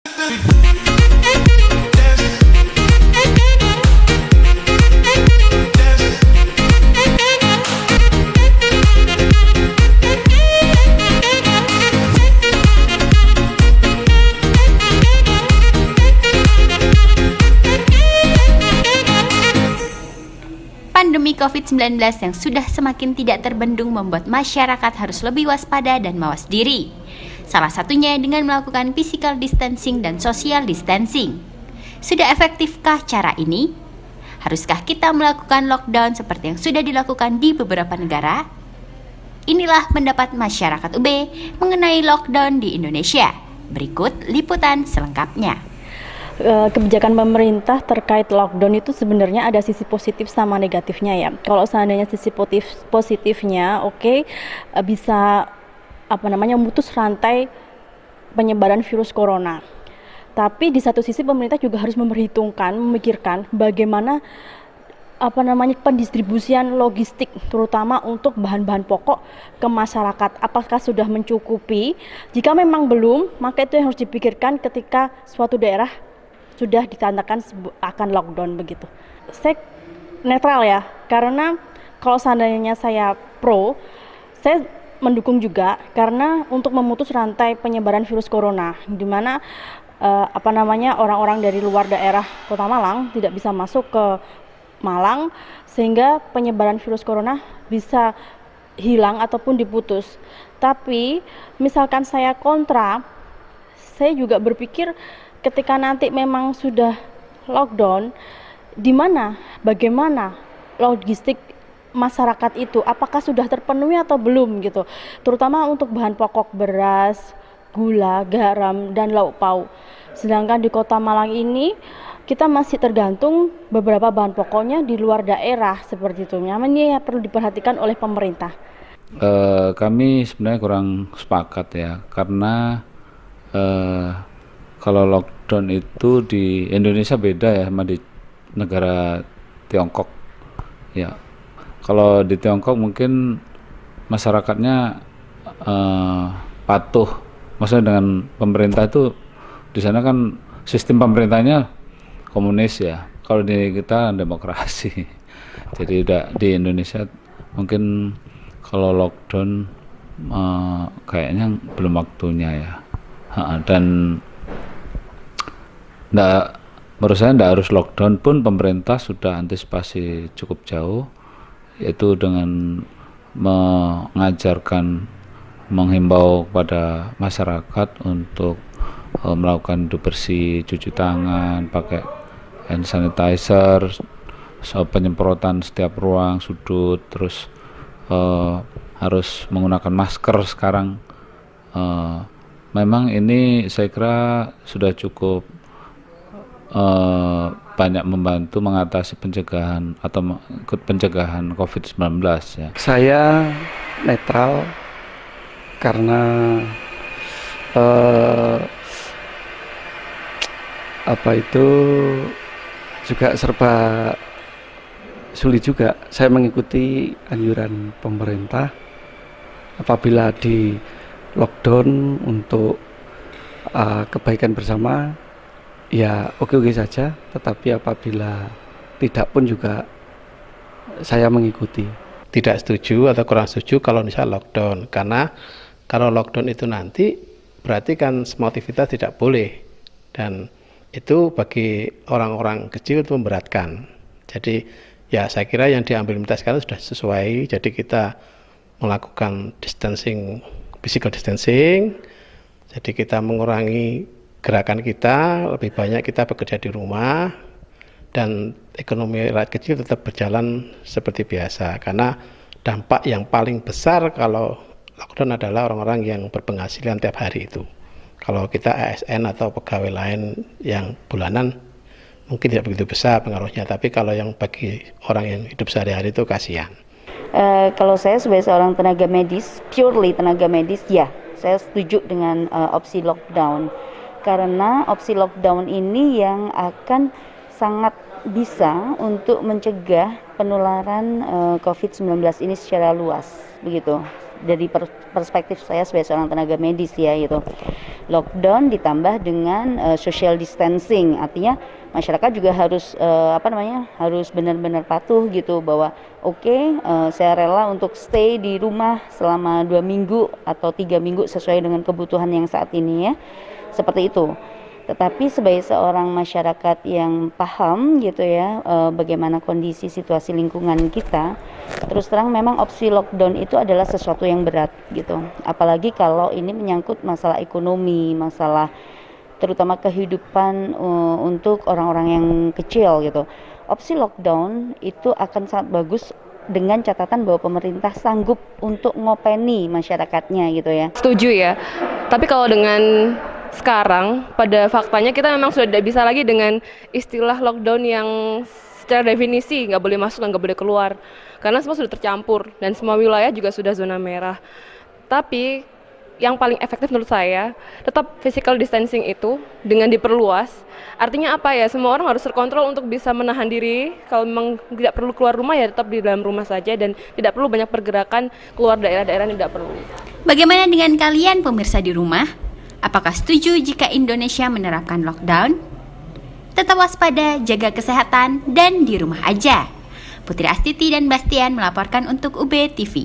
Pandemi COVID-19 yang sudah semakin tidak terbendung membuat masyarakat harus lebih waspada dan mawas diri. Salah satunya dengan melakukan physical distancing dan social distancing. Sudah efektifkah cara ini? Haruskah kita melakukan lockdown seperti yang sudah dilakukan di beberapa negara? Inilah pendapat masyarakat UB mengenai lockdown di Indonesia. Berikut liputan selengkapnya. Kebijakan pemerintah terkait lockdown itu sebenarnya ada sisi positif sama negatifnya ya. Kalau seandainya sisi positifnya, bisa memutus rantai penyebaran virus corona. Tapi di satu sisi pemerintah juga harus memikirkan bagaimana pendistribusian logistik terutama untuk bahan-bahan pokok ke masyarakat. Apakah sudah mencukupi? Jika memang belum, maka itu yang harus dipikirkan ketika suatu daerah sudah ditandatakan akan lockdown begitu. Saya netral ya, karena kalau seandainya saya pro, saya mendukung juga karena untuk memutus rantai penyebaran virus corona, di mana orang-orang dari luar daerah Kota Malang tidak bisa masuk ke Malang sehingga penyebaran virus corona bisa hilang ataupun diputus. Tapi misalkan saya kontra, saya juga berpikir ketika nanti memang sudah lockdown, bagaimana logistik masyarakat itu, apakah sudah terpenuhi atau belum gitu, terutama untuk bahan pokok beras, gula, garam, dan lauk pauk. Sedangkan di Kota Malang ini kita masih tergantung beberapa bahan pokoknya di luar daerah seperti itu. Ini perlu diperhatikan oleh pemerintah. Kami sebenarnya kurang sepakat ya, karena kalau lockdown itu di Indonesia beda ya sama di negara Tiongkok ya. Kalau di Tiongkok mungkin masyarakatnya patuh, maksudnya dengan pemerintah itu di sana kan sistem pemerintahnya komunis ya. Kalau di kita demokrasi. Jadi di Indonesia mungkin kalau lockdown kayaknya belum waktunya ya. Dan menurut saya tidak harus lockdown pun pemerintah sudah antisipasi cukup jauh, yaitu dengan menghimbau kepada masyarakat untuk melakukan hidup bersih, cuci tangan, pakai hand sanitizer, penyemprotan setiap ruang, sudut, terus harus menggunakan masker sekarang. Memang ini saya kira sudah cukup banyak membantu mengatasi pencegahan COVID-19 ya. Saya netral karena juga serba sulit juga. Saya mengikuti anjuran pemerintah apabila di lockdown untuk kebaikan bersama ya oke saja, tetapi apabila tidak pun juga saya mengikuti. Tidak setuju atau kurang setuju kalau misalnya lockdown, karena kalau lockdown itu nanti berarti kan semua aktivitas tidak boleh, dan itu bagi orang-orang kecil itu memberatkan. Jadi ya saya kira yang diambil pemerintah sekarang sudah sesuai, jadi kita melakukan physical distancing, jadi kita mengurangi gerakan kita, lebih banyak kita bekerja di rumah, dan ekonomi rakyat kecil tetap berjalan seperti biasa, karena dampak yang paling besar kalau lockdown adalah orang-orang yang berpenghasilan tiap hari itu. Kalau kita ASN atau pegawai lain yang bulanan mungkin tidak begitu besar pengaruhnya, tapi kalau yang bagi orang yang hidup sehari-hari itu kasihan. Kalau saya sebagai seorang tenaga medis, purely tenaga medis, ya saya setuju dengan opsi lockdown. Karena opsi lockdown ini yang akan sangat bisa untuk mencegah penularan COVID-19 ini secara luas, begitu. dari perspektif saya sebagai seorang tenaga medis ya gitu. Lockdown ditambah dengan social distancing, artinya masyarakat juga harus harus benar-benar patuh gitu bahwa saya rela untuk stay di rumah selama 2 minggu atau 3 minggu sesuai dengan kebutuhan yang saat ini ya, seperti itu. Tetapi sebagai seorang masyarakat yang paham gitu ya bagaimana kondisi situasi lingkungan kita, terus terang memang opsi lockdown itu adalah sesuatu yang berat gitu. Apalagi kalau ini menyangkut masalah ekonomi, masalah terutama kehidupan untuk orang-orang yang kecil gitu. Opsi lockdown itu akan sangat bagus dengan catatan bahwa pemerintah sanggup untuk ngopeni masyarakatnya gitu ya. Setuju ya. Tapi kalau dengan sekarang pada faktanya kita memang sudah tidak bisa lagi dengan istilah lockdown yang secara definisi nggak boleh masuk dan nggak boleh keluar, karena semua sudah tercampur dan semua wilayah juga sudah zona merah. Tapi yang paling efektif menurut saya tetap physical distancing itu dengan diperluas. Artinya apa ya, semua orang harus terkontrol untuk bisa menahan diri. Kalau memang tidak perlu keluar rumah ya tetap di dalam rumah saja, dan tidak perlu banyak pergerakan keluar daerah-daerah yang tidak perlu. Bagaimana dengan kalian pemirsa di rumah? Apakah setuju jika Indonesia menerapkan lockdown? Tetap waspada, jaga kesehatan, dan di rumah aja. Putri Astiti dan Bastian melaporkan untuk UB TV.